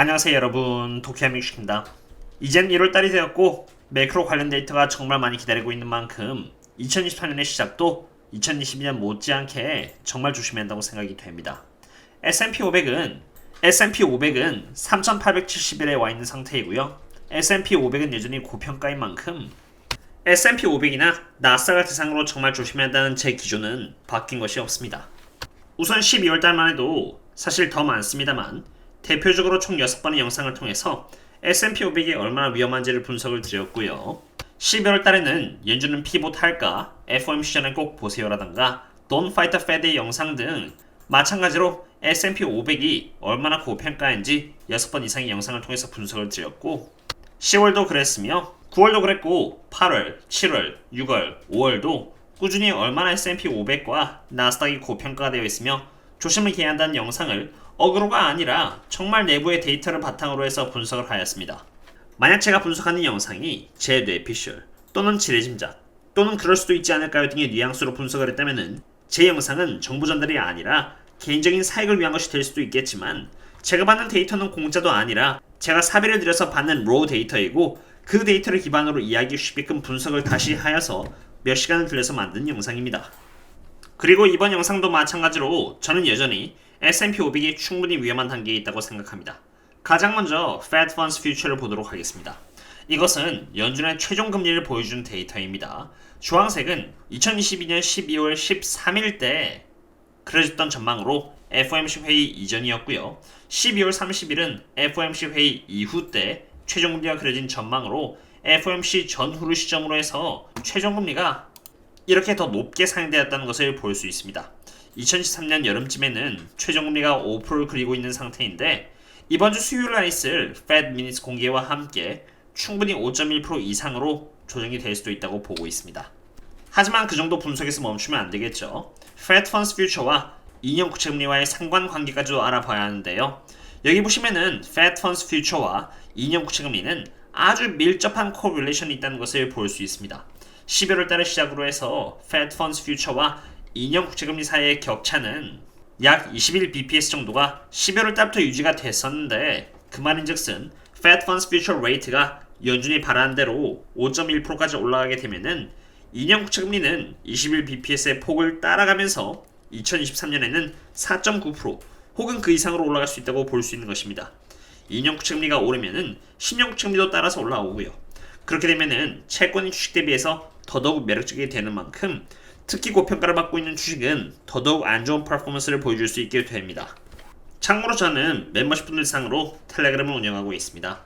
안녕하세요 여러분, 도쿄하미슈입니다. 이젠 1월달이 되었고 매크로 관련 데이터가 정말 많이 기다리고 있는 만큼 2024년의 시작도 2022년 못지않게 정말 조심해야 한다고 생각이 됩니다. S&P 500은 3870일에 와 있는 상태이고요. S&P 500은 여전히 고평가인 만큼 S&P 500이나 나스닥을 대상으로 정말 조심해야 한다는 제 기조는 바뀐 것이 없습니다. 우선 12월달만 해도 사실 더 많습니다만 대표적으로 총 6번의 영상을 통해서 S&P 500이 얼마나 위험한지를 분석을 드렸고요. 11월 달에는 연준은 피봇 할까? FOMC 전에 꼭 보세요라던가 Don't Fight the Fed의 영상 등 마찬가지로 S&P 500이 얼마나 고평가인지 6번 이상의 영상을 통해서 분석을 드렸고 10월도 그랬으며 9월도 그랬고 8월, 7월, 6월, 5월도 꾸준히 얼마나 S&P 500과 나스닥이 고평가가 되어 있으며 조심을 해야 한다는 영상을 어그로가 아니라 정말 내부의 데이터를 바탕으로 해서 분석을 하였습니다. 만약 제가 분석하는 영상이 제 뇌피셜 또는 지레짐작 또는 그럴 수도 있지 않을까요 등의 뉘앙스로 분석을 했다면 제 영상은 정보 전달이 아니라 개인적인 사익을 위한 것이 될 수도 있겠지만 제가 받는 데이터는 공짜도 아니라 제가 사비를 들여서 받는 로우 데이터이고 그 데이터를 기반으로 이해하기 쉽게끔 분석을 다시 하여서 몇 시간을 들여서 만든 영상입니다. 그리고 이번 영상도 마찬가지로 저는 여전히 S&P 500이 충분히 위험한 단계에 있다고 생각합니다. 가장 먼저 Fed Funds Future를 보도록 하겠습니다. 이것은 연준의 최종 금리를 보여주는 데이터입니다. 주황색은 2022년 12월 13일 때 그려졌던 전망으로 FOMC 회의 이전이었고요. 12월 30일은 FOMC 회의 이후 때 최종 금리가 그려진 전망으로 FOMC 전후를 시점으로 해서 최종 금리가 이렇게 더 높게 상향되었다는 것을 볼 수 있습니다. 2013년 여름쯤에는 최종금리가 5%를 그리고 있는 상태인데 이번 주 수요일 날 있을 Fed Minutes 공개와 함께 충분히 5.1% 이상으로 조정이 될 수도 있다고 보고 있습니다. 하지만 그 정도 분석에서 멈추면 안 되겠죠. Fed Funds Future와 2년 국채금리와의 상관관계까지도 알아봐야 하는데요. 여기 보시면은 Fed Funds Future와 2년 국채금리는 아주 밀접한 코릴레이션이 있다는 것을 볼 수 있습니다. 11월 달을 시작으로 해서 Fed Funds Future와 2년 국채금리 사이의 격차는 약 21bps 정도가 11월 달부터 유지가 됐었는데 그 말인즉슨 Fed Funds Future Rate가 연준이 바라는 대로 5.1%까지 올라가게 되면은 2년 국채금리는 21bps의 폭을 따라가면서 2023년에는 4.9% 혹은 그 이상으로 올라갈 수 있다고 볼 수 있는 것입니다. 2년 국채금리가 오르면은 10년 국채금리도 따라서 올라오고요. 그렇게 되면은 채권인 주식 대비해서 더더욱 매력적이 되는 만큼 특히 고평가를 받고 있는 주식은 더더욱 안 좋은 퍼포먼스를 보여줄 수 있게 됩니다. 참고로 저는 멤버십 분들 상으로 텔레그램을 운영하고 있습니다.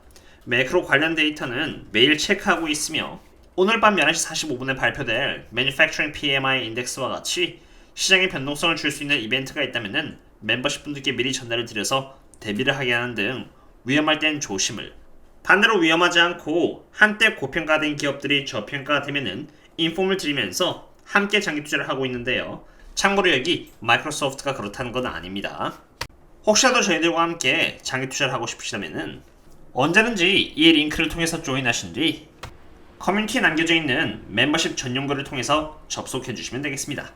매크로 관련 데이터는 매일 체크하고 있으며 오늘 밤 11시 45분에 발표될 Manufacturing PMI 인덱스와 같이 시장에 변동성을 줄 수 있는 이벤트가 있다면 멤버십 분들께 미리 전달을 드려서 대비를 하게 하는 등 위험할 땐 조심을, 반대로 위험하지 않고 한때 고평가된 기업들이 저평가가 되면은 인폼을 드리면서 함께 장기 투자를 하고 있는데요. 참고로 여기 마이크로소프트가 그렇다는 건 아닙니다. 혹시라도 저희들과 함께 장기 투자를 하고 싶으시다면 언제든지 이 링크를 통해서 조인하신 뒤 커뮤니티에 남겨져 있는 멤버십 전용 글을 통해서 접속해 주시면 되겠습니다.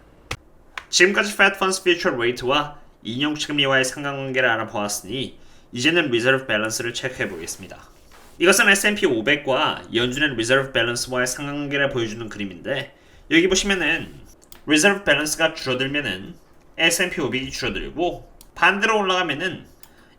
지금까지 Fed Funds Future Rate와 2년 국채금리와의 상관관계를 알아보았으니 이제는 Reserve Balance를 체크해 보겠습니다. 이것은 S&P 500과 연준의 Reserve Balance와의 상관관계를 보여주는 그림인데 여기 보시면은 Reserve Balance가 줄어들면은 S&P 500이 줄어들고 반대로 올라가면은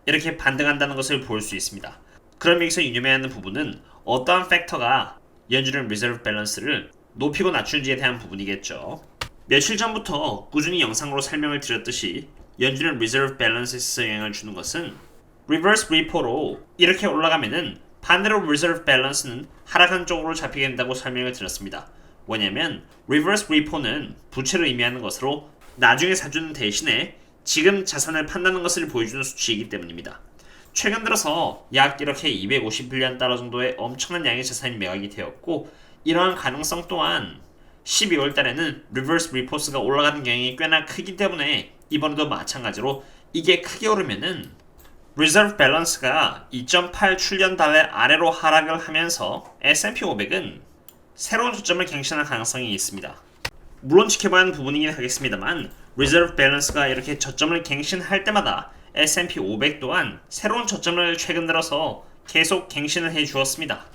이렇게 반등한다는 것을 볼 수 있습니다. 그럼 여기서 유념해야 하는 부분은 어떠한 팩터가 연준의 Reserve Balance를 높이고 낮추는지에 대한 부분이겠죠. 며칠 전부터 꾸준히 영상으로 설명을 드렸듯이 연준의 Reserve Balance에서 영향을 주는 것은 Reverse Repo로 이렇게 올라가면은 반대로 Reserve Balance는 하락한 쪽으로 잡히게 된다고 설명을 드렸습니다. 뭐냐면 Reverse Repo는 부채를 의미하는 것으로 나중에 사주는 대신에 지금 자산을 판다는 것을 보여주는 수치이기 때문입니다. 최근 들어서 약 이렇게 250빌리언 달러 정도의 엄청난 양의 자산이 매각이 되었고 이러한 가능성 또한 12월 달에는 Reverse Repo가 올라가는 경향이 꽤나 크기 때문에 이번에도 마찬가지로 이게 크게 오르면은 Reserve Balance가 2.8 트릴리언 달러 아래로 하락을 하면서 S&P 500은 새로운 저점을 갱신할 가능성이 있습니다. 물론 지켜봐야 하는 부분이긴 하겠습니다만 Reserve Balance가 이렇게 저점을 갱신할 때마다 S&P 500 또한 새로운 저점을 최근 들어서 계속 갱신을 해 주었습니다.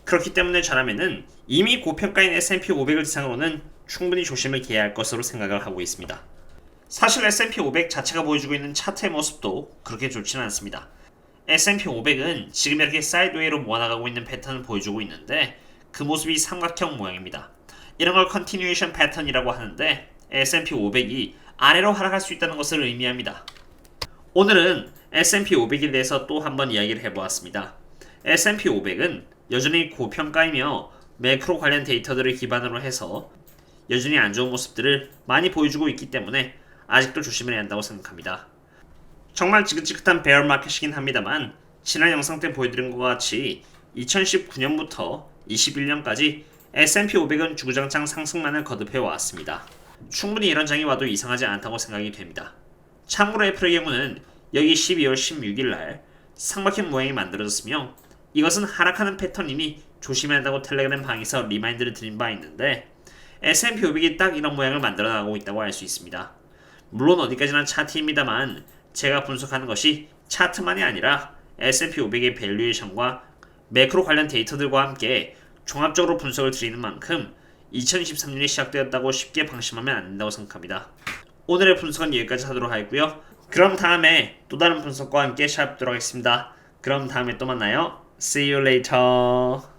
그렇기 때문에 저라면은 이미 고평가인 S&P 500을 대상으로는 충분히 조심을 기해야 할 것으로 생각을 하고 있습니다. 사실 S&P 500 자체가 보여주고 있는 차트의 모습도 그렇게 좋지는 않습니다. S&P 500은 지금 이렇게 사이드웨이로 모아나가고 있는 패턴을 보여주고 있는데 그 모습이 삼각형 모양입니다. 이런 걸 컨티뉴에이션 패턴이라고 하는데 S&P 500이 아래로 하락할 수 있다는 것을 의미합니다. 오늘은 S&P 500에 대해서 또 한번 이야기를 해보았습니다. S&P 500은 여전히 고평가이며 매크로 관련 데이터들을 기반으로 해서 여전히 안 좋은 모습들을 많이 보여주고 있기 때문에 아직도 조심을 해야 한다고 생각합니다. 정말 지긋지긋한 베어 마켓이긴 합니다만 지난 영상 때 보여드린 것과 같이 2019년부터 21년까지 S&P 500은 주구장창 상승만을 거듭해 왔습니다. 충분히 이런 장이 와도 이상하지 않다고 생각이 됩니다. 참고로 애플의 경우는 여기 12월 16일 날 삼각형 모양이 만들어졌으며 이것은 하락하는 패턴이니 조심해야 한다고 텔레그램 방에서 리마인드를 드린 바 있는데 S&P 500이 딱 이런 모양을 만들어 나가고 있다고 알 수 있습니다. 물론 어디까지나 차트입니다만 제가 분석하는 것이 차트만이 아니라 S&P 500의 밸류에이션과 매크로 관련 데이터들과 함께 종합적으로 분석을 드리는 만큼 2023년이 시작되었다고 쉽게 방심하면 안 된다고 생각합니다. 오늘의 분석은 여기까지 하도록 하겠고요. 그럼 다음에 또 다른 분석과 함께 샤프도록 하겠습니다. 그럼 다음에 또 만나요. See you later.